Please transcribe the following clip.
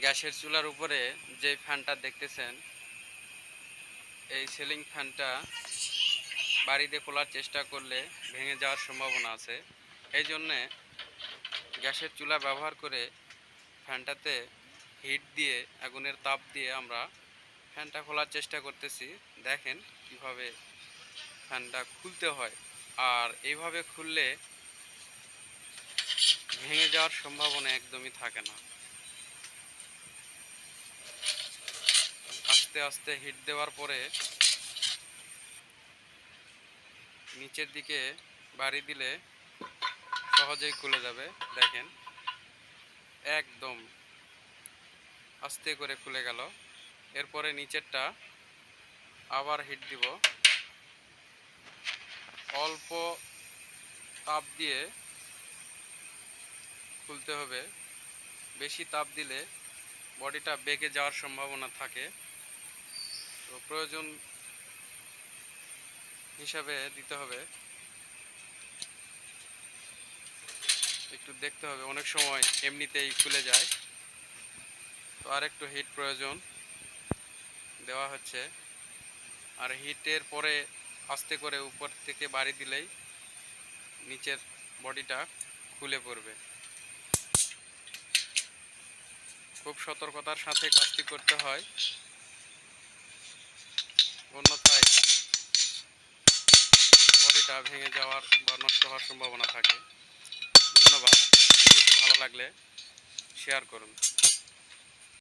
গ্যাসের চুলার উপরে যে ফ্যানটা দেখতেছেন, এই সিলিং ফ্যানটা বাড়িতে খোলার চেষ্টা করলে ভেঙে যাওয়ার সম্ভাবনা আছে। এই জন্যে গ্যাসের চুলা ব্যবহার করে ফ্যানটাতে হিট দিয়ে, আগুনের তাপ দিয়ে আমরা ফ্যানটা খোলার চেষ্টা করতেছি। দেখেন কিভাবে ফ্যানটা খুলতে হয়, আর এইভাবে খুললে ভেঙে যাওয়ার সম্ভাবনা একদমই থাকে না। আস্তে আস্তে হিট দেওয়ার পরে নিচের দিকে বাড়ি দিলে সহজেই খুলে যাবে। দেখেন একদম আস্তে করে খুলে গেল। এরপরে নিচেরটা আবার হিট দিব, অল্প তাপ দিয়ে খুলতে হবে। বেশি তাপ দিলে বডিটা বেঁকে যাওয়ার সম্ভাবনা থাকে, তো প্রয়োজন হিসাবে দিতে হবে। একটু দেখতে হবে, অনেক সময় এমনিতেই খুলে যায়, তো আর একটু হিট প্রয়োজন। দেওয়া হচ্ছে, আর হিটের পরে আস্তে করে উপর থেকে বাড়ি দিলেই নিচের বডিটা খুলে পড়বে। খুব সতর্কতার সাথে কাজটি করতে হয়, অন্যথায় বডিটা ভেঙে যাওয়ার বা নষ্ট হওয়ার সম্ভাবনা থাকে। ধন্যবাদ। ভিডিওটি ভালো লাগলে শেয়ার করুন।